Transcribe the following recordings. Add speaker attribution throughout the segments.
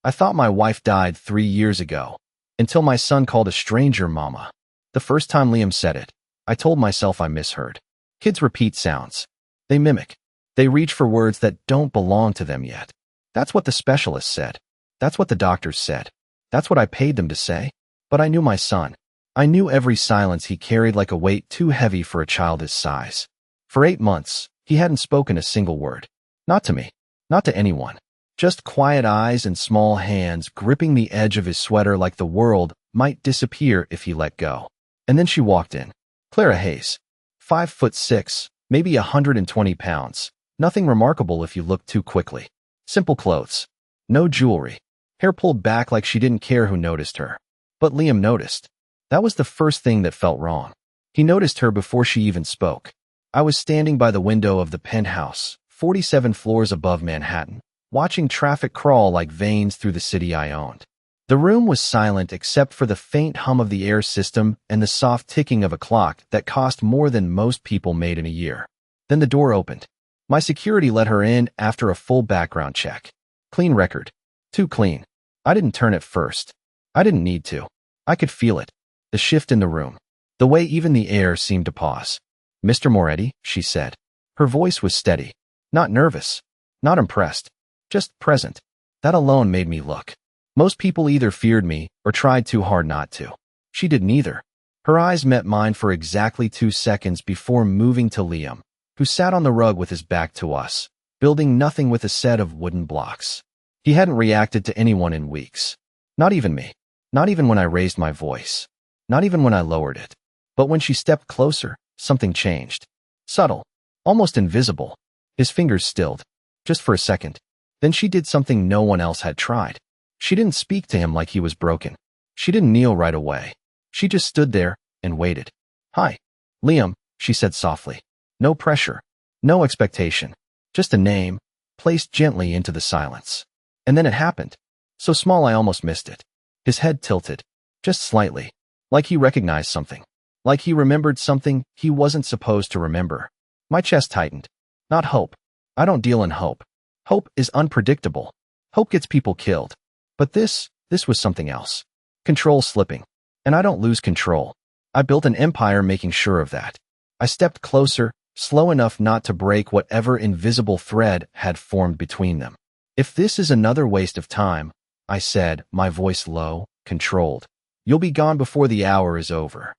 Speaker 1: I thought my wife died 3 years ago, until my son called a stranger mama. The first time Liam said it, I told myself I misheard. Kids repeat sounds. They mimic. They reach for words that don't belong to them yet. That's what the specialist said. That's what the doctors said. That's what I paid them to say. But I knew my son. I knew every silence he carried like a weight too heavy for a child his size. For 8 months, he hadn't spoken a single word. Not to me. Not to anyone. Just quiet eyes and small hands gripping the edge of his sweater like the world might disappear if he let go. And then she walked in. Clara Hayes. 5'6", maybe 120 pounds. Nothing remarkable if you look too quickly. Simple clothes. No jewelry. Hair pulled back like she didn't care who noticed her. But Liam noticed. That was the first thing that felt wrong. He noticed her before she even spoke. I was standing by the window of the penthouse, 47 floors above Manhattan, watching traffic crawl like veins through the city I owned. The room was silent except for the faint hum of the air system and the soft ticking of a clock that cost more than most people made in a year. Then the door opened. My security let her in after a full background check. Clean record. Too clean. I didn't turn it first. I didn't need to. I could feel it. The shift in the room. The way even the air seemed to pause. Mr. Moretti, she said. Her voice was steady. Not nervous. Not impressed. Just present. That alone made me look. Most people either feared me or tried too hard not to. She did neither. Her eyes met mine for exactly 2 seconds before moving to Liam, who sat on the rug with his back to us, building nothing with a set of wooden blocks. He hadn't reacted to anyone in weeks. Not even me. Not even when I raised my voice. Not even when I lowered it. But when she stepped closer, something changed. Subtle. Almost invisible. His fingers stilled. Just for a second. Then she did something no one else had tried. She didn't speak to him like he was broken. She didn't kneel right away. She just stood there and waited. Hi, Liam, she said softly. No pressure. No expectation. Just a name, placed gently into the silence. And then it happened. So small I almost missed it. His head tilted. Just slightly. Like he recognized something. Like he remembered something he wasn't supposed to remember. My chest tightened. Not hope. I don't deal in hope. Hope is unpredictable. Hope gets people killed. But this was something else. Control slipping. And I don't lose control. I built an empire making sure of that. I stepped closer, slow enough not to break whatever invisible thread had formed between them. If this is another waste of time, I said, my voice low, controlled, you'll be gone before the hour is over.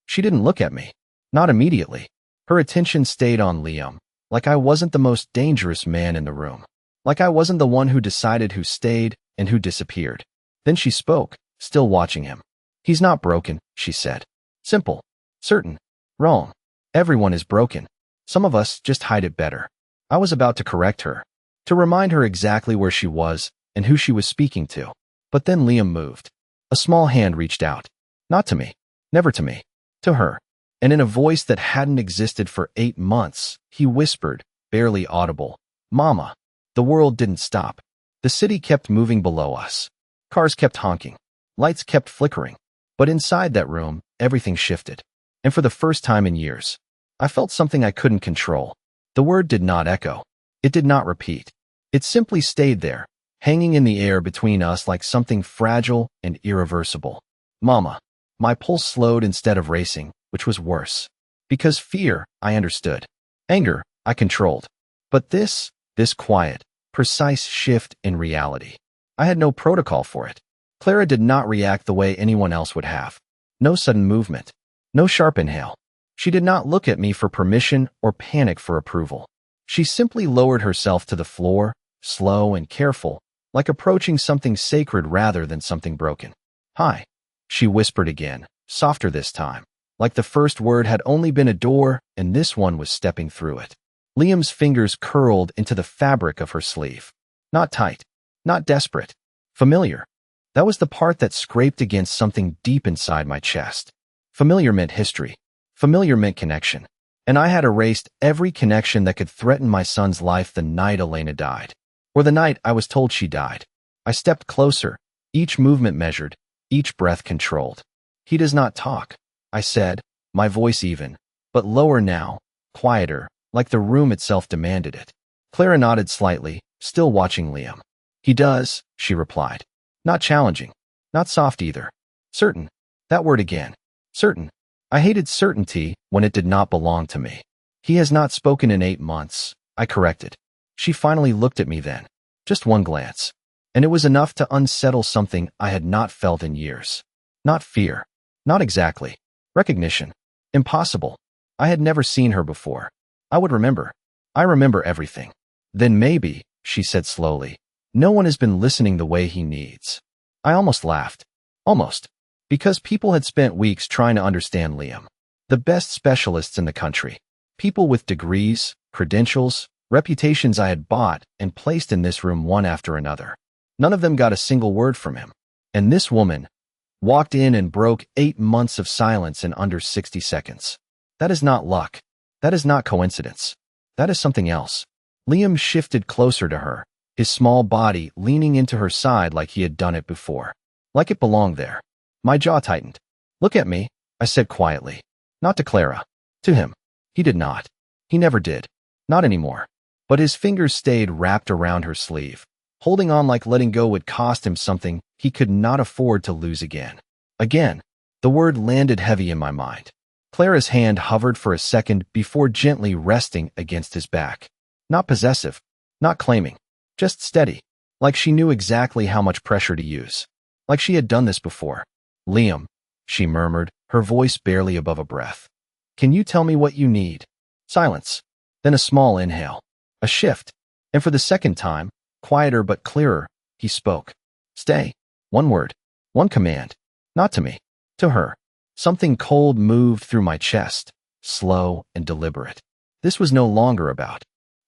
Speaker 1: She didn't look at me. Not immediately. Her attention stayed on Liam, like I wasn't the most dangerous man in the room. Like I wasn't the one who decided who stayed and who disappeared. Then she spoke, still watching him. He's not broken, she said. Simple. Certain. Wrong. Everyone is broken. Some of us just hide it better. I was about to correct her, to remind her exactly where she was and who she was speaking to. But then Liam moved. A small hand reached out. Not to me. Never to me. To her. And in a voice that hadn't existed for 8 months, he whispered, barely audible, Mama. The world didn't stop. The city kept moving below us. Cars kept honking. Lights kept flickering. But inside that room, everything shifted. And for the first time in years, I felt something I couldn't control. The word did not echo. It did not repeat. It simply stayed there, hanging in the air between us like something fragile and irreversible. Mama. My pulse slowed instead of racing, which was worse. Because fear, I understood. Anger, I controlled. But this quiet, precise shift in reality. I had no protocol for it. Clara did not react the way anyone else would have. No sudden movement. No sharp inhale. She did not look at me for permission or panic for approval. She simply lowered herself to the floor, slow and careful, like approaching something sacred rather than something broken. Hi. She whispered again, softer this time, like the first word had only been a door and this one was stepping through it. Liam's fingers curled into the fabric of her sleeve. Not tight, not desperate, familiar. That was the part that scraped against something deep inside my chest. Familiar meant history. Familiar meant connection. And I had erased every connection that could threaten my son's life the night Elena died. Or the night I was told she died. I stepped closer, each movement measured, each breath controlled. He does not talk, I said, my voice even, but lower now, quieter, like the room itself demanded it. Clara nodded slightly, still watching Liam. He does, she replied. Not challenging. Not soft either. Certain. That word again. Certain. I hated certainty when it did not belong to me. He has not spoken in 8 months, I corrected. She finally looked at me then. Just one glance. And it was enough to unsettle something I had not felt in years. Not fear. Not exactly. Recognition. Impossible. I had never seen her before. I would remember. I remember everything. Then maybe, she said slowly, no one has been listening the way he needs. I almost laughed. Almost. Because people had spent weeks trying to understand Liam. The best specialists in the country. People with degrees, credentials, reputations I had bought and placed in this room one after another. None of them got a single word from him. And this woman walked in and broke 8 months of silence in under 60 seconds. That is not luck. That is not coincidence. That is something else. Liam shifted closer to her, his small body leaning into her side like he had done it before. Like it belonged there. My jaw tightened. Look at me, I said quietly. Not to Clara. To him. He did not. He never did. Not anymore. But his fingers stayed wrapped around her sleeve, holding on like letting go would cost him something he could not afford to lose again. Again, the word landed heavy in my mind. Clara's hand hovered for a second before gently resting against his back. Not possessive. Not claiming. Just steady. Like she knew exactly how much pressure to use. Like she had done this before. Liam, she murmured, her voice barely above a breath. Can you tell me what you need? Silence. Then a small inhale. A shift. And for the second time, quieter but clearer, he spoke. Stay. One word. One command. Not to me. To her. Something cold moved through my chest, slow and deliberate. This was no longer about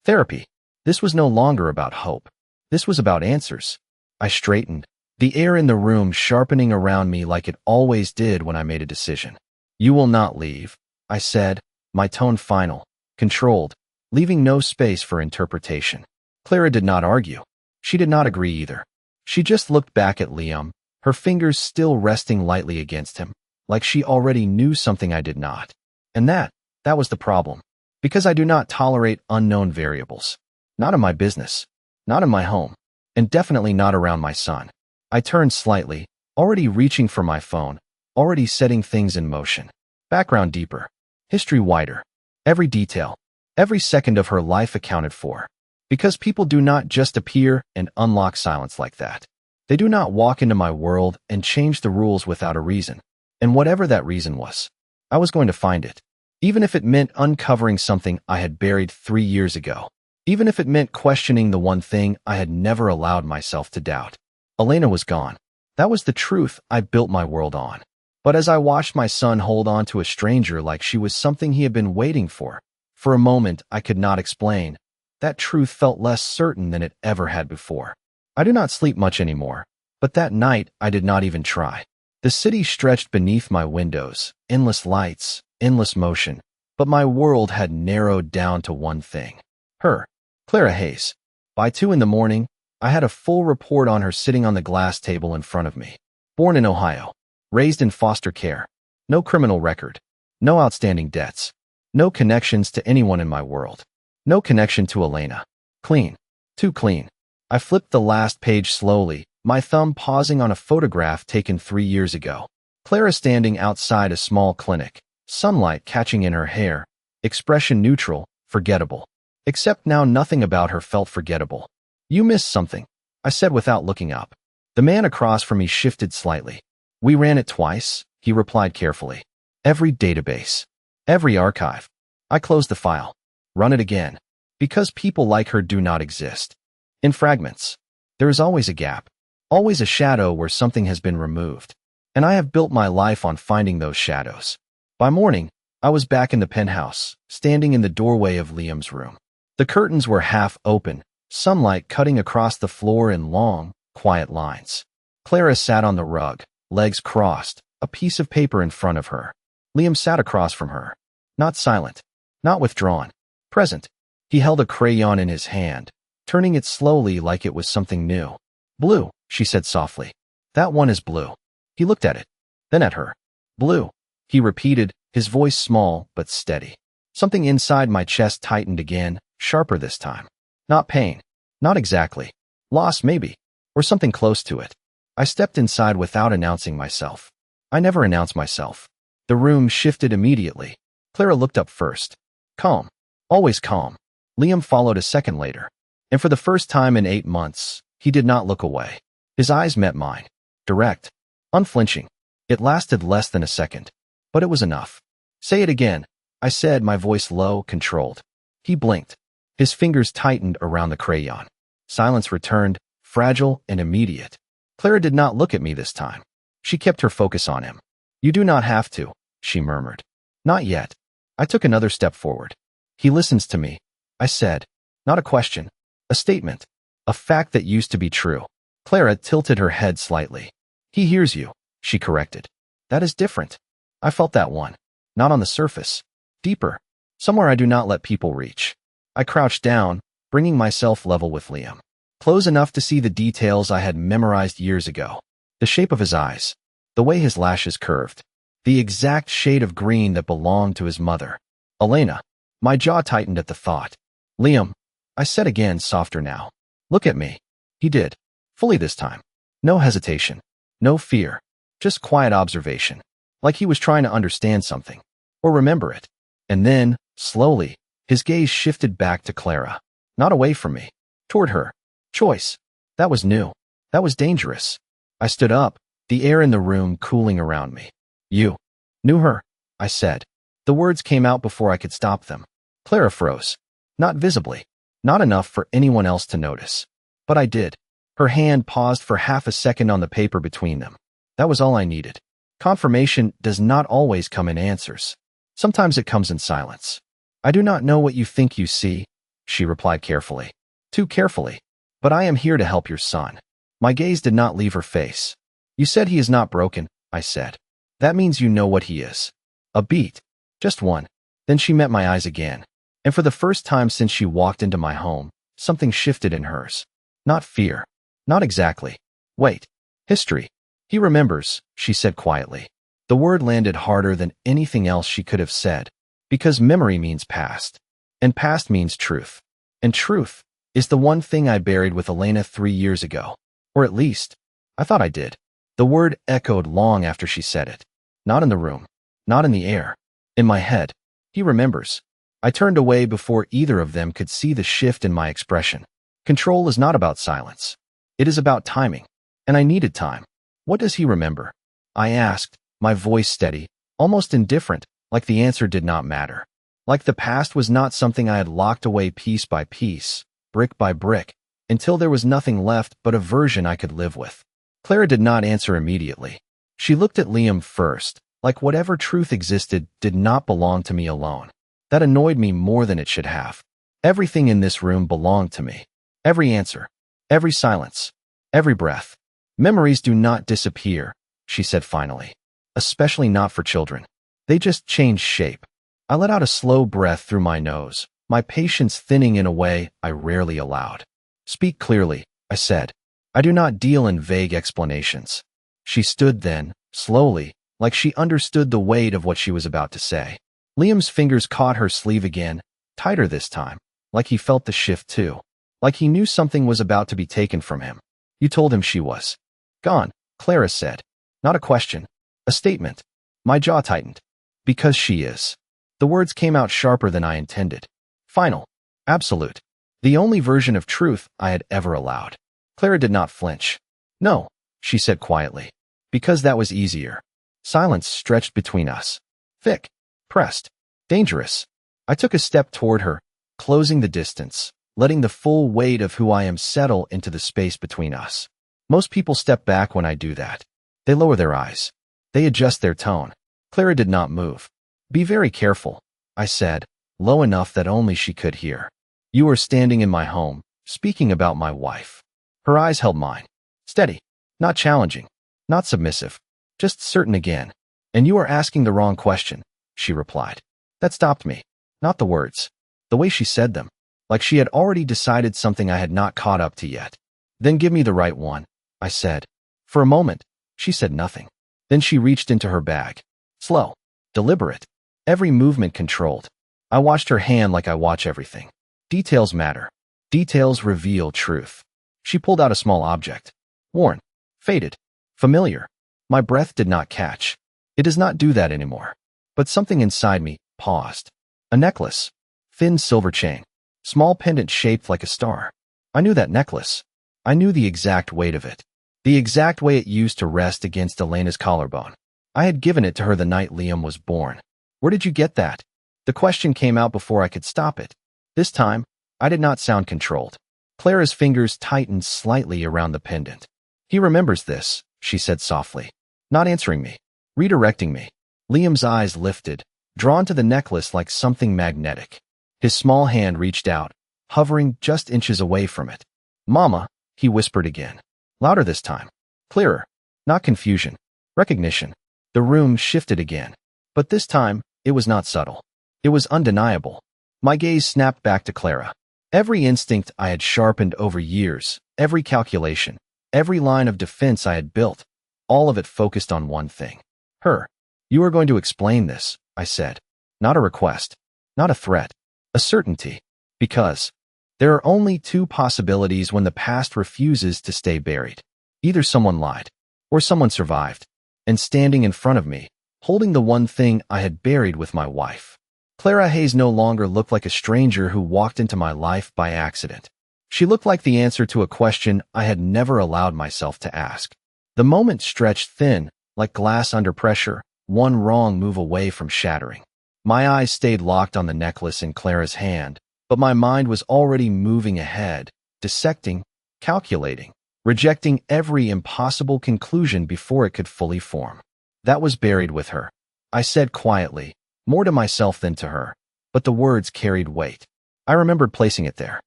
Speaker 1: therapy. This was no longer about hope. This was about answers. I straightened, the air in the room sharpening around me like it always did when I made a decision. You will not leave, I said, my tone final, controlled, leaving no space for interpretation. Clara did not argue. She did not agree either. She just looked back at Liam, her fingers still resting lightly against him, like she already knew something I did not. And that was the problem. Because I do not tolerate unknown variables. Not in my business. Not in my home. And definitely not around my son. I turned slightly, already reaching for my phone, already setting things in motion. Background deeper. History wider. Every detail. Every second of her life accounted for. Because people do not just appear and unlock silence like that. They do not walk into my world and change the rules without a reason. And whatever that reason was, I was going to find it. Even if it meant uncovering something I had buried 3 years ago. Even if it meant questioning the one thing I had never allowed myself to doubt. Elena was gone. That was the truth I built my world on. But as I watched my son hold on to a stranger like she was something he had been waiting for a moment I could not explain, that truth felt less certain than it ever had before. I do not sleep much anymore, but that night I did not even try. The city stretched beneath my windows, endless lights, endless motion, but my world had narrowed down to one thing. Her, Clara Hayes. By 2 in the morning, I had a full report on her sitting on the glass table in front of me. Born in Ohio. Raised in foster care. No criminal record. No outstanding debts. No connections to anyone in my world. No connection to Elena. Clean. Too clean. I flipped the last page slowly, my thumb pausing on a photograph taken 3 years ago. Clara standing outside a small clinic, sunlight catching in her hair, expression neutral, forgettable. Except now nothing about her felt forgettable. You missed something, I said without looking up. The man across from me shifted slightly. We ran it twice, he replied carefully. Every database. Every archive. I closed the file. Run it again. Because people like her do not exist. In fragments. There is always a gap. Always a shadow where something has been removed. And I have built my life on finding those shadows. By morning, I was back in the penthouse, standing in the doorway of Liam's room. The curtains were half open, sunlight cutting across the floor in long, quiet lines. Clara sat on the rug, legs crossed, a piece of paper in front of her. Liam sat across from her. Not silent. Not withdrawn. Present. He held a crayon in his hand, turning it slowly like it was something new. Blue, she said softly. That one is blue. He looked at it. Then at her. Blue. He repeated, his voice small but steady. Something inside my chest tightened again, sharper this time. Not pain. Not exactly. Loss maybe. Or something close to it. I stepped inside without announcing myself. I never announced myself. The room shifted immediately. Clara looked up first. Calm. Always calm. Liam followed a second later. And for the first time in 8 months, he did not look away. His eyes met mine. Direct. Unflinching. It lasted less than a second. But it was enough. Say it again, I said, my voice low, controlled. He blinked. His fingers tightened around the crayon. Silence returned, fragile and immediate. Clara did not look at me this time. She kept her focus on him. You do not have to, she murmured. Not yet. I took another step forward. He listens to me, I said. Not a question. A statement. A fact that used to be true. Clara tilted her head slightly. He hears you, she corrected. That is different. I felt that one. Not on the surface. Deeper. Somewhere I do not let people reach. I crouched down, bringing myself level with Liam. Close enough to see the details I had memorized years ago. The shape of his eyes. The way his lashes curved. The exact shade of green that belonged to his mother. Elena. My jaw tightened at the thought. Liam, I said again, softer now. Look at me. He did. Fully this time. No hesitation. No fear. Just quiet observation. Like he was trying to understand something. Or remember it. And then, slowly, his gaze shifted back to Clara. Not away from me. Toward her. Choice. That was new. That was dangerous. I stood up, the air in the room cooling around me. You knew her, I said. The words came out before I could stop them. Clara froze. Not visibly. Not enough for anyone else to notice. But I did. Her hand paused for half a second on the paper between them. That was all I needed. Confirmation does not always come in answers. Sometimes it comes in silence. I do not know what you think you see, she replied carefully. Too carefully. But I am here to help your son. My gaze did not leave her face. You said he is not broken, I said. That means you know what he is. A beat. Just one. Then she met my eyes again. And for the first time since she walked into my home, something shifted in hers. Not fear. Not exactly. Wait. History. He remembers, she said quietly. The word landed harder than anything else she could have said. Because memory means past. And past means truth. And truth is the one thing I buried with Elena 3 years ago. Or at least, I thought I did. The word echoed long after she said it. Not in the room. Not in the air. In my head. He remembers. I turned away before either of them could see the shift in my expression. Control is not about silence. It is about timing. And I needed time. What does he remember? I asked, my voice steady, almost indifferent, like the answer did not matter. Like the past was not something I had locked away piece by piece, brick by brick, until there was nothing left but a version I could live with. Clara did not answer immediately. She looked at Liam first, like whatever truth existed did not belong to me alone. That annoyed me more than it should have. Everything in this room belonged to me. Every answer. Every silence. Every breath. Memories do not disappear, she said finally. Especially not for children. They just change shape. I let out a slow breath through my nose, my patience thinning in a way I rarely allowed. Speak clearly, I said. I do not deal in vague explanations. She stood then, slowly, like she understood the weight of what she was about to say. Liam's fingers caught her sleeve again, tighter this time, like he felt the shift too. Like he knew something was about to be taken from him. You told him she was gone, Clara said. Not a question. A statement. My jaw tightened. Because she is. The words came out sharper than I intended. Final. Absolute. The only version of truth I had ever allowed. Clara did not flinch. No, she said quietly. Because that was easier. Silence stretched between us. Thick. Pressed. Dangerous. I took a step toward her, closing the distance, letting the full weight of who I am settle into the space between us. Most people step back when I do that. They lower their eyes. They adjust their tone. Clara did not move. Be very careful, I said, low enough that only she could hear. You are standing in my home, speaking about my wife. Her eyes held mine. Steady. Not challenging. Not submissive. Just certain again. And you are asking the wrong question, she replied. That stopped me. Not the words. The way she said them. Like she had already decided something I had not caught up to yet. Then give me the right one, I said. For a moment, she said nothing. Then she reached into her bag. Slow. Deliberate. Every movement controlled. I watched her hand like I watch everything. Details matter. Details reveal truth. She pulled out a small object. Worn. Faded. Familiar. My breath did not catch. It does not do that anymore. But something inside me paused. A necklace. Thin silver chain. Small pendant shaped like a star. I knew that necklace. I knew the exact weight of it. The exact way it used to rest against Elena's collarbone. I had given it to her the night Liam was born. Where did you get that? The question came out before I could stop it. This time, I did not sound controlled. Clara's fingers tightened slightly around the pendant. He remembers this, she said softly. Not answering me. Redirecting me. Liam's eyes lifted, drawn to the necklace like something magnetic. His small hand reached out, hovering just inches away from it. Mama, he whispered again. Louder this time. Clearer. Not confusion. Recognition. The room shifted again. But this time, it was not subtle. It was undeniable. My gaze snapped back to Clara. Every instinct I had sharpened over years, every calculation, every line of defense I had built, all of it focused on one thing. Her. You are going to explain this, I said. Not a request. Not a threat. A certainty. Because there are only two possibilities when the past refuses to stay buried. Either someone lied, or someone survived. And standing in front of me, holding the one thing I had buried with my wife. Clara Hayes no longer looked like a stranger who walked into my life by accident. She looked like the answer to a question I had never allowed myself to ask. The moment stretched thin, like glass under pressure, one wrong move away from shattering. My eyes stayed locked on the necklace in Clara's hand, but my mind was already moving ahead, dissecting, calculating, rejecting every impossible conclusion before it could fully form. That was buried with her, I said quietly, more to myself than to her, but the words carried weight. I remembered placing it there.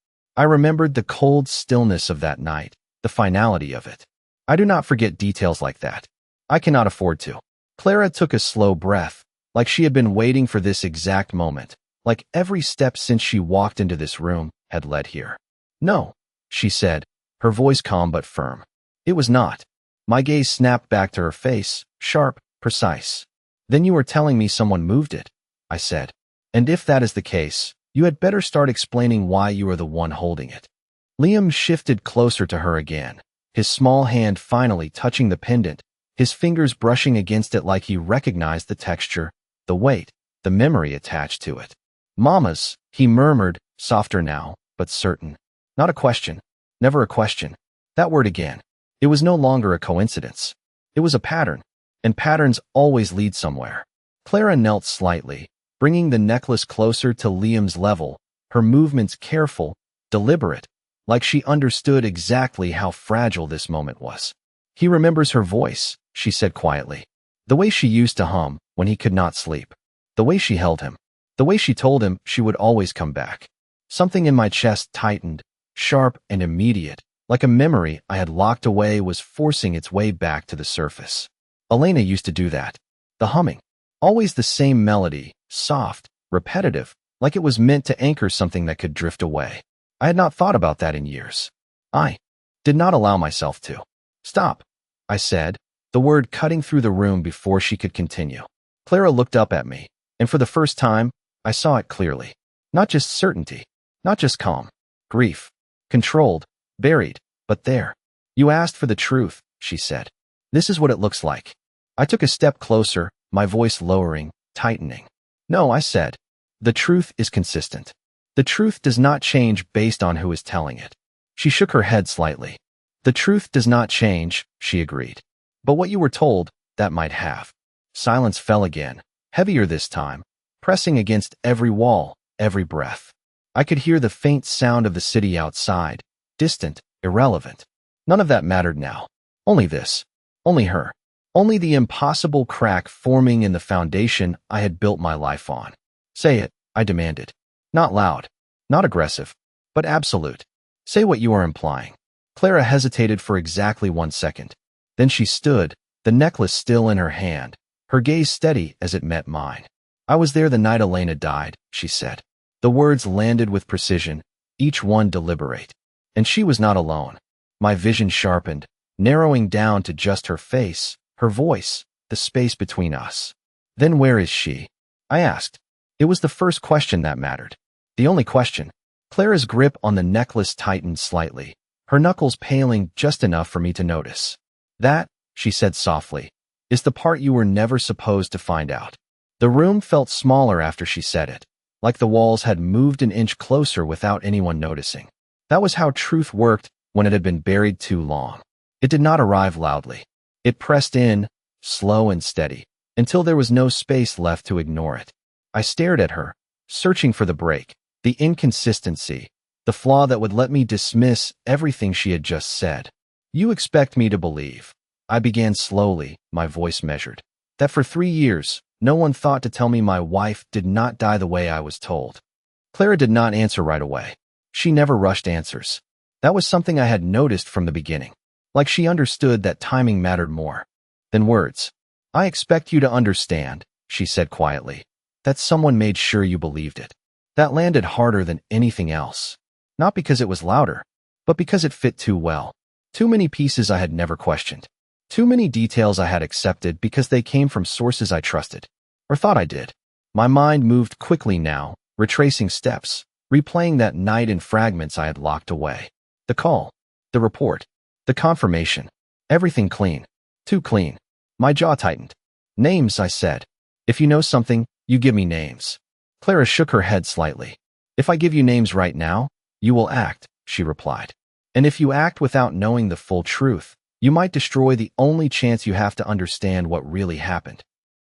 Speaker 1: I remembered the cold stillness of that night, the finality of it. I do not forget details like that. I cannot afford to. Clara took a slow breath, like she had been waiting for this exact moment, like every step since she walked into this room had led here. No, she said, her voice calm but firm. It was not. My gaze snapped back to her face, sharp, precise. Then you are telling me someone moved it, I said. And if that is the case, you had better start explaining why you are the one holding it. Liam shifted closer to her again, his small hand finally touching the pendant, his fingers brushing against it like he recognized the texture, the weight, the memory attached to it. Mamas, he murmured, softer now, but certain. Not a question. Never a question. That word again. It was no longer a coincidence. It was a pattern, and patterns always lead somewhere. Clara knelt slightly, bringing the necklace closer to Liam's level, her movements careful, deliberate, like she understood exactly how fragile this moment was. He remembers her voice, she said quietly. The way she used to hum when he could not sleep. The way she held him. The way she told him she would always come back. Something in my chest tightened, sharp and immediate, like a memory I had locked away was forcing its way back to the surface. Elena used to do that. The humming. Always the same melody, soft, repetitive, like it was meant to anchor something that could drift away. I had not thought about that in years. I did not allow myself to. Stop, I said, the word cutting through the room before she could continue. Clara looked up at me, and for the first time, I saw it clearly. Not just certainty, not just calm, grief, controlled, buried, but there. You asked for the truth, she said. This is what it looks like. I took a step closer, my voice lowering, tightening. No, I said. The truth is consistent. The truth does not change based on who is telling it. She shook her head slightly. The truth does not change, she agreed. But what you were told, that might have. Silence fell again, heavier this time, pressing against every wall, every breath. I could hear the faint sound of the city outside, distant, irrelevant. None of that mattered now. Only this. Only her. Only the impossible crack forming in the foundation I had built my life on. Say it, I demanded. Not loud, not aggressive, but absolute. Say what you are implying. Clara hesitated for exactly 1 second. Then she stood, the necklace still in her hand, her gaze steady as it met mine. I was there the night Elena died, she said. The words landed with precision, each one deliberate. And she was not alone. My vision sharpened, narrowing down to just her face, her voice, the space between us. Then where is she? I asked. It was the first question that mattered. The only question. Clara's grip on the necklace tightened slightly, her knuckles paling just enough for me to notice. That, she said softly, is the part you were never supposed to find out. The room felt smaller after she said it, like the walls had moved an inch closer without anyone noticing. That was how truth worked when it had been buried too long. It did not arrive loudly. It pressed in, slow and steady, until there was no space left to ignore it. I stared at her, searching for the break, the inconsistency, the flaw that would let me dismiss everything she had just said. You expect me to believe, I began slowly, my voice measured, that for 3 years, no one thought to tell me my wife did not die the way I was told. Clara did not answer right away. She never rushed answers. That was something I had noticed from the beginning. Like she understood that timing mattered more than words. I expect you to understand, she said quietly, that someone made sure you believed it. That landed harder than anything else. Not because it was louder, but because it fit too well. Too many pieces I had never questioned. Too many details I had accepted because they came from sources I trusted, or thought I did. My mind moved quickly now, retracing steps, replaying that night in fragments I had locked away. The call, the report, the confirmation, everything clean. Too clean. My jaw tightened. Names, I said. If you know something, you give me names. Clara shook her head slightly. If I give you names right now, you will act, she replied. And if you act without knowing the full truth, you might destroy the only chance you have to understand what really happened.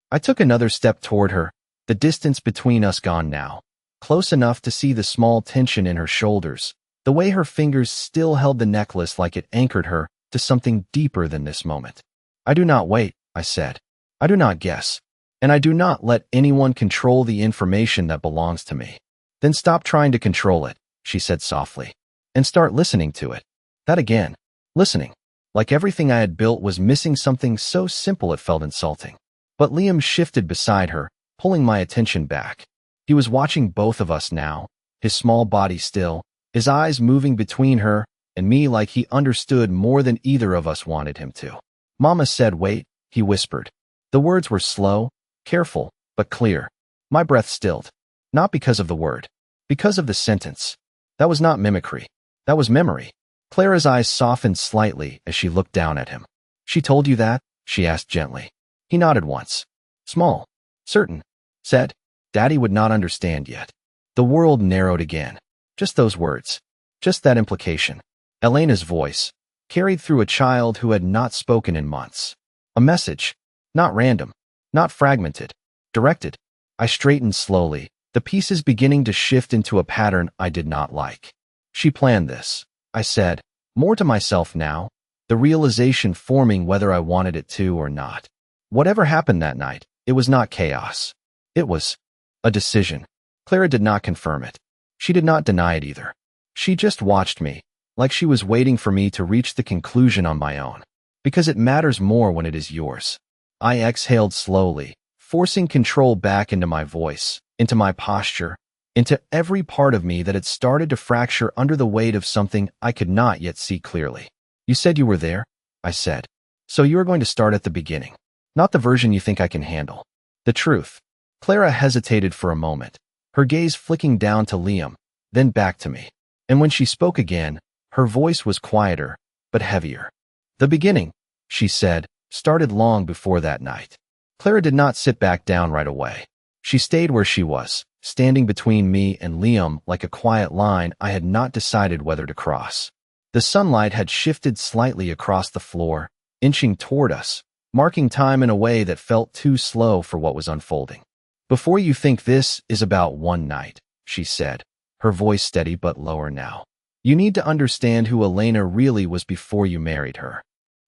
Speaker 1: I took another step toward her, the distance between us gone now, close enough to see the small tension in her shoulders, the way her fingers still held the necklace like it anchored her to something deeper than this moment. I do not wait, I said. I do not guess. And I do not let anyone control the information that belongs to me. Then stop trying to control it, she said softly, and start listening to it. That again, listening. Like everything I had built was missing something so simple it felt insulting. But Liam shifted beside her, pulling my attention back. He was watching both of us now, his small body still, his eyes moving between her and me like he understood more than either of us wanted him to. Mama said wait, he whispered. The words were slow, careful, but clear. My breath stilled. Not because of the word, because of the sentence. That was not mimicry. That was memory. Clara's eyes softened slightly as she looked down at him. She told you that? She asked gently. He nodded once. Small. Certain. Said. Daddy would not understand yet. The world narrowed again. Just those words. Just that implication. Elena's voice, carried through a child who had not spoken in months. A message. Not random. Not fragmented. Directed. I straightened slowly, the pieces beginning to shift into a pattern I did not like. She planned this, I said, more to myself now, the realization forming whether I wanted it to or not. Whatever happened that night, it was not chaos. It was a decision. Clara did not confirm it. She did not deny it either. She just watched me, like she was waiting for me to reach the conclusion on my own. Because it matters more when it is yours. I exhaled slowly, forcing control back into my voice, into my posture, into every part of me that had started to fracture under the weight of something I could not yet see clearly. You said you were there, I said. So you are going to start at the beginning. Not the version you think I can handle. The truth. Clara hesitated for a moment, her gaze flicking down to Liam, then back to me. And when she spoke again, her voice was quieter, but heavier. The beginning, she said, started long before that night. Clara did not sit back down right away. She stayed where she was, standing between me and Liam like a quiet line I had not decided whether to cross. The sunlight had shifted slightly across the floor, inching toward us, marking time in a way that felt too slow for what was unfolding. Before you think this is about one night, she said, her voice steady but lower now. You need to understand who Elena really was before you married her.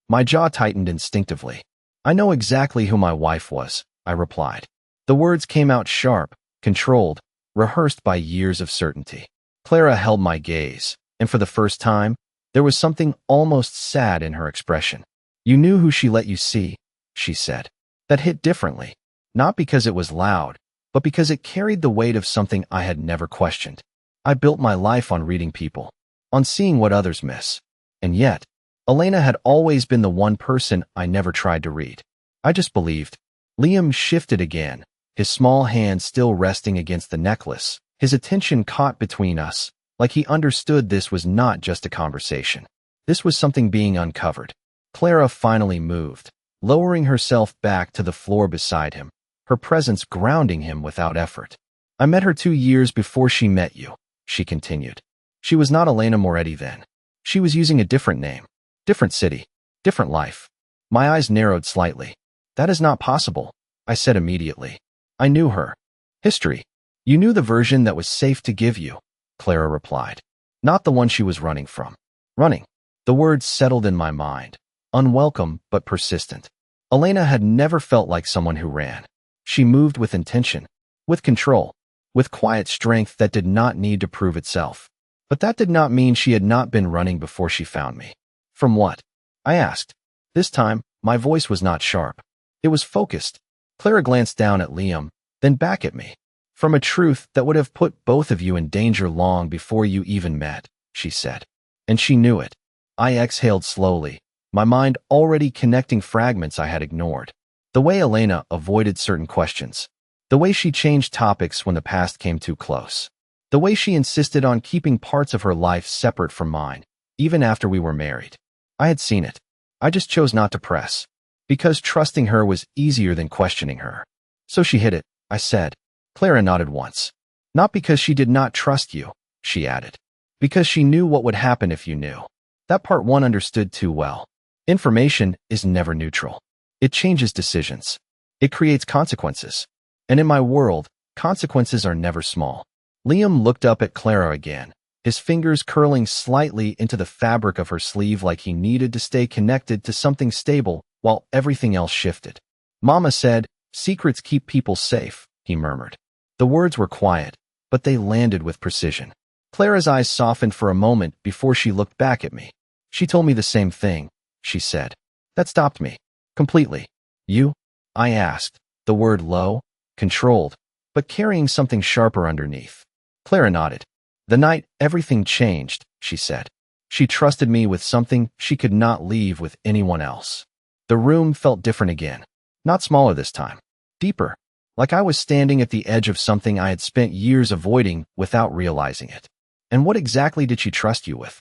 Speaker 1: My jaw tightened instinctively. I know exactly who my wife was, I replied. The words came out sharp, controlled, rehearsed by years of certainty. Clara held my gaze, and for the first time, there was something almost sad in her expression. You knew who she let you see, she said. That hit differently, not because it was loud, but because it carried the weight of something I had never questioned. I built my life on reading people, on seeing what others miss. And yet, Elena had always been the one person I never tried to read. I just believed. Liam shifted again, his small hand still resting against the necklace, his attention caught between us, like he understood this was not just a conversation. This was something being uncovered. Clara finally moved, lowering herself back to the floor beside him, her presence grounding him without effort. I met her 2 years before she met you, she continued. She was not Elena Moretti then. She was using a different name, different city, different life. My eyes narrowed slightly. That is not possible, I said immediately. I knew her. History. You knew the version that was safe to give you, Clara replied. Not the one she was running from. Running. The words settled in my mind. Unwelcome, but persistent. Elena had never felt like someone who ran. She moved with intention, with control, with quiet strength that did not need to prove itself. But that did not mean she had not been running before she found me. From what? I asked. This time, my voice was not sharp. It was focused. Clara glanced down at Liam, then back at me. From a truth that would have put both of you in danger long before you even met, she said. And she knew it. I exhaled slowly, my mind already connecting fragments I had ignored. The way Elena avoided certain questions. The way she changed topics when the past came too close. The way she insisted on keeping parts of her life separate from mine, even after we were married. I had seen it. I just chose not to press. Because trusting her was easier than questioning her. So she hid it, I said. Clara nodded once. Not because she did not trust you, she added. Because she knew what would happen if you knew. That part one understood too well. Information is never neutral. It changes decisions. It creates consequences. And in my world, consequences are never small. Liam looked up at Clara again, his fingers curling slightly into the fabric of her sleeve like he needed to stay connected to something stable while everything else shifted. Mama said, secrets keep people safe, he murmured. The words were quiet, but they landed with precision. Clara's eyes softened for a moment before she looked back at me. She told me the same thing, she said. That stopped me. Completely. You? I asked, the word low, controlled, but carrying something sharper underneath. Clara nodded. The night everything changed, she said. She trusted me with something she could not leave with anyone else. The room felt different again. Not smaller this time. Deeper. Like I was standing at the edge of something I had spent years avoiding without realizing it. And what exactly did she trust you with?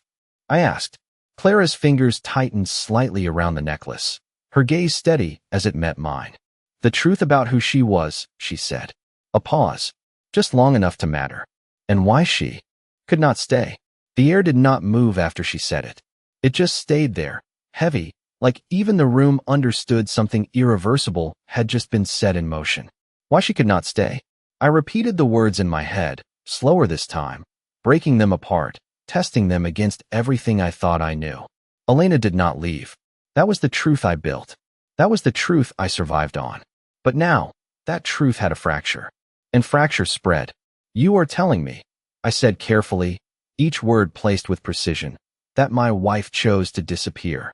Speaker 1: I asked. Clara's fingers tightened slightly around the necklace, her gaze steady as it met mine. The truth about who she was, she said. A pause. Just long enough to matter. And why she could not stay. The air did not move after she said it. It just stayed there, heavy, like even the room understood something irreversible had just been set in motion. Why she could not stay? I repeated the words in my head, slower this time, breaking them apart, testing them against everything I thought I knew. Elena did not leave. That was the truth I built. That was the truth I survived on. But now, that truth had a fracture. And fracture spread. You are telling me, I said carefully, each word placed with precision, that my wife chose to disappear.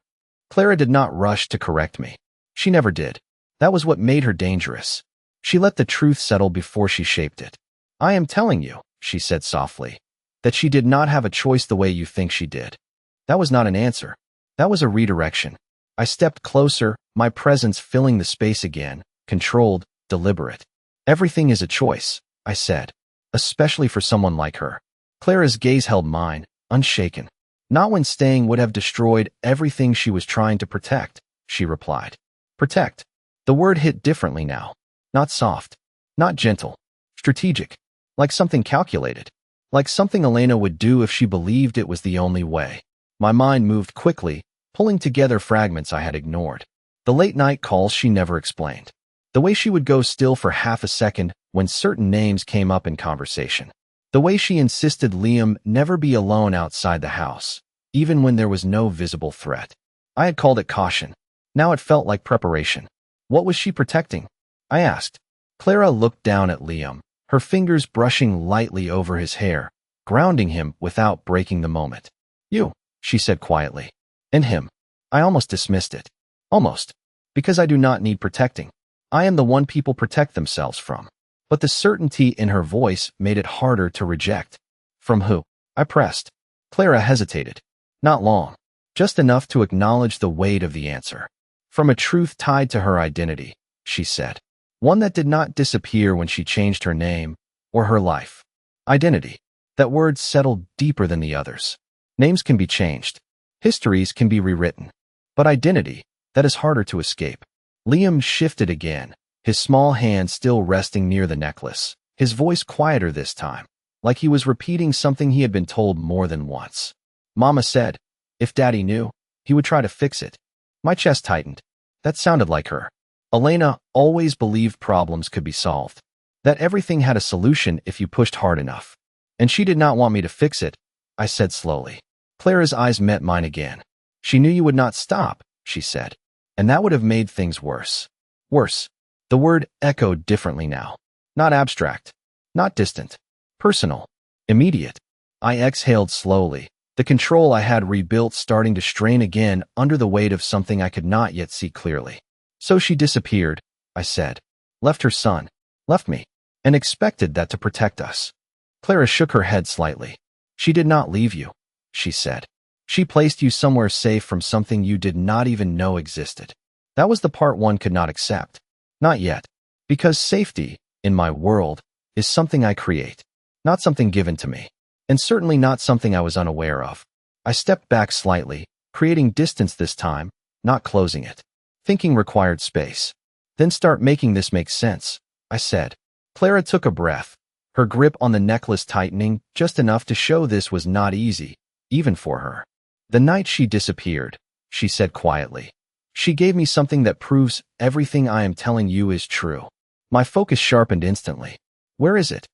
Speaker 1: Clara did not rush to correct me. She never did. That was what made her dangerous. She let the truth settle before she shaped it. I am telling you, she said softly, that she did not have a choice the way you think she did. That was not an answer. That was a redirection. I stepped closer, my presence filling the space again, controlled, deliberate. Everything is a choice, I said, especially for someone like her. Clara's gaze held mine, unshaken. Not when staying would have destroyed everything she was trying to protect, she replied. Protect. The word hit differently now. Not soft. Not gentle. Strategic. Like something calculated. Like something Elena would do if she believed it was the only way. My mind moved quickly, pulling together fragments I had ignored. The late-night calls she never explained. The way she would go still for half a second when certain names came up in conversation. The way she insisted Liam never be alone outside the house, even when there was no visible threat. I had called it caution. Now it felt like preparation. What was she protecting? I asked. Clara looked down at Liam, her fingers brushing lightly over his hair, grounding him without breaking the moment. You, she said quietly. And him. I almost dismissed it. Almost. Because I do not need protecting. I am the one people protect themselves from. But the certainty in her voice made it harder to reject. From who? I pressed. Clara hesitated. Not long. Just enough to acknowledge the weight of the answer. From a truth tied to her identity, she said. One that did not disappear when she changed her name or her life. Identity. That word settled deeper than the others. Names can be changed. Histories can be rewritten. But identity, that is harder to escape. Liam shifted again, his small hand still resting near the necklace, his voice quieter this time, like he was repeating something he had been told more than once. Mama said, if Daddy knew, he would try to fix it. My chest tightened. That sounded like her. Elena always believed problems could be solved, that everything had a solution if you pushed hard enough. And she did not want me to fix it, I said slowly. Clara's eyes met mine again. She knew you would not stop, she said. And that would have made things worse. Worse. The word echoed differently now. Not abstract. Not distant. Personal. Immediate. I exhaled slowly, the control I had rebuilt starting to strain again under the weight of something I could not yet see clearly. So she disappeared, I said. Left her son. Left me. And expected that to protect us. Clara shook her head slightly. She did not leave you, she said. She placed you somewhere safe from something you did not even know existed. That was the part one could not accept. Not yet. Because safety, in my world, is something I create, not something given to me. And certainly not something I was unaware of. I stepped back slightly, creating distance this time, not closing it. Thinking required space. Then start making this make sense, I said. Clara took a breath, her grip on the necklace tightening just enough to show this was not easy, even for her. The night she disappeared, she said quietly. She gave me something that proves everything I am telling you is true. My focus sharpened instantly. Where is it?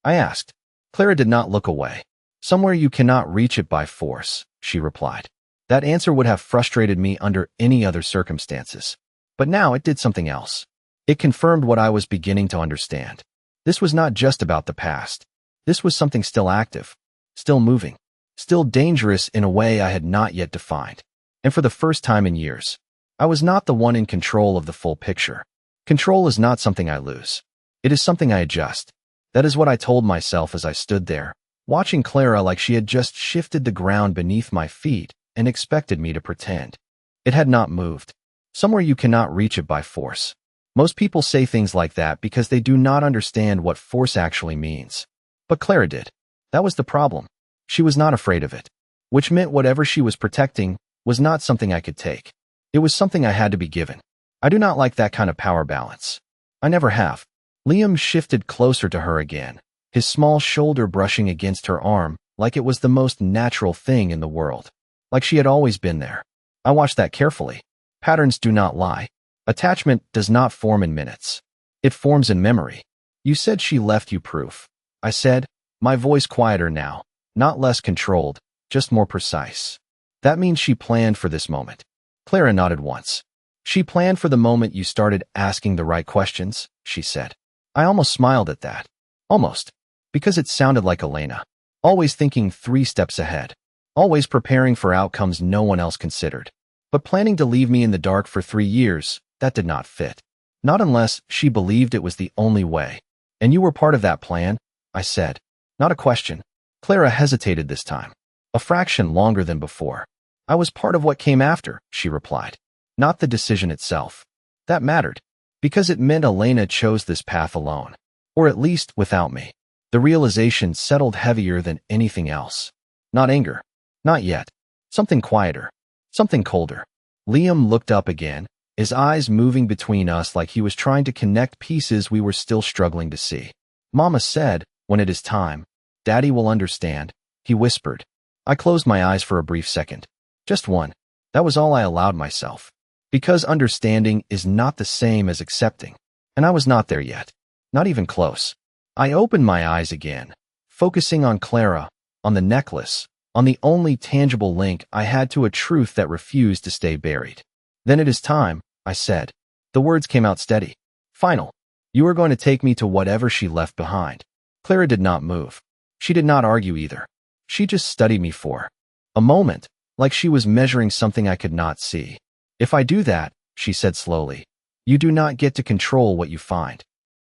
Speaker 1: I asked. Clara did not look away. Somewhere you cannot reach it by force, she replied. That answer would have frustrated me under any other circumstances. But now it did something else. It confirmed what I was beginning to understand. This was not just about the past. This was something still active, still moving, still dangerous in a way I had not yet defined. And for the first time in years, I was not the one in control of the full picture. Control is not something I lose. It is something I adjust. That is what I told myself as I stood there, watching Clara like she had just shifted the ground beneath my feet and expected me to pretend. It had not moved. Somewhere you cannot reach it by force. Most people say things like that because they do not understand what force actually means. But Clara did. That was the problem. She was not afraid of it, which meant whatever she was protecting was not something I could take. It was something I had to be given. I do not like that kind of power balance. I never have. Liam shifted closer to her again, his small shoulder brushing against her arm like it was the most natural thing in the world. Like she had always been there. I watched that carefully. Patterns do not lie. Attachment does not form in minutes. It forms in memory. You said she left you proof. I said, my voice quieter now, not less controlled, just more precise. That means she planned for this moment. Clara nodded once. She planned for the moment you started asking the right questions, she said. I almost smiled at that. Almost. Because it sounded like Elena. Always thinking 3 steps ahead. Always preparing for outcomes no one else considered. But planning to leave me in the dark for 3 years, that did not fit. Not unless she believed it was the only way. And you were part of that plan, I said. Not a question. Clara hesitated this time. A fraction longer than before. I was part of what came after, she replied. Not the decision itself. That mattered. Because it meant Elena chose this path alone. Or at least without me. The realization settled heavier than anything else. Not anger. Not yet. Something quieter. Something colder. Liam looked up again, his eyes moving between us like he was trying to connect pieces we were still struggling to see. Mama said, when it is time, Daddy will understand, he whispered. I closed my eyes for a brief second. Just one. That was all I allowed myself. Because understanding is not the same as accepting. And I was not there yet. Not even close. I opened my eyes again, focusing on Clara, on the necklace, on the only tangible link I had to a truth that refused to stay buried. Then it is time, I said. The words came out steady. Final. You are going to take me to whatever she left behind. Clara did not move. She did not argue either. She just studied me for a moment, like she was measuring something I could not see. If I do that, she said slowly, you do not get to control what you find.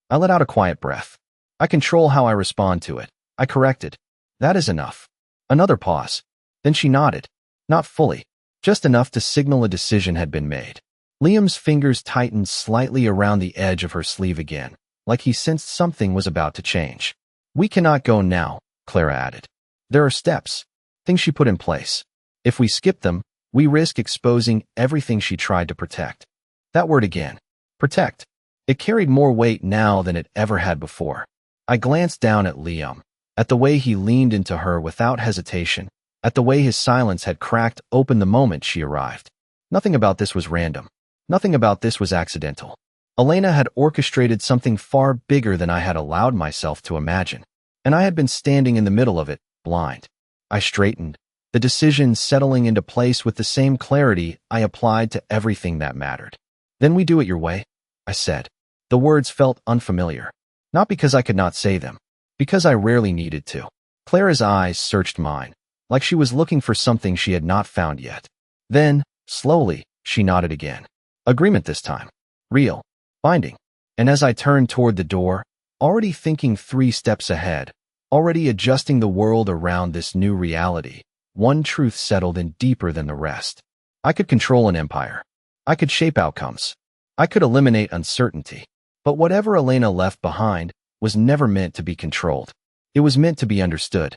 Speaker 1: I let out a quiet breath. I control how I respond to it. I corrected. That is enough. Another pause. Then she nodded. Not fully. Just enough to signal a decision had been made. Liam's fingers tightened slightly around the edge of her sleeve again, like he sensed something was about to change. We cannot go now, Clara added. There are steps. Things she put in place. If we skip them, We risk exposing everything she tried to protect. That word again. Protect. It carried more weight now than it ever had before. I glanced down at Liam, at the way he leaned into her without hesitation, at the way his silence had cracked open the moment she arrived. Nothing about this was random. Nothing about this was accidental. Elena had orchestrated something far bigger than I had allowed myself to imagine, and I had been standing in the middle of it, blind. I straightened, the decision settling into place with the same clarity I applied to everything that mattered. Then we do it your way, I said. The words felt unfamiliar, not because I could not say them, because I rarely needed to. Clara's eyes searched mine, like she was looking for something she had not found yet. Then, slowly, she nodded again. Agreement this time. Real. Binding. And as I turned toward the door, already thinking 3 steps ahead, already adjusting the world around this new reality, one truth settled in deeper than the rest. I could control an empire. I could shape outcomes. I could eliminate uncertainty. But whatever Elena left behind was never meant to be controlled. It was meant to be understood.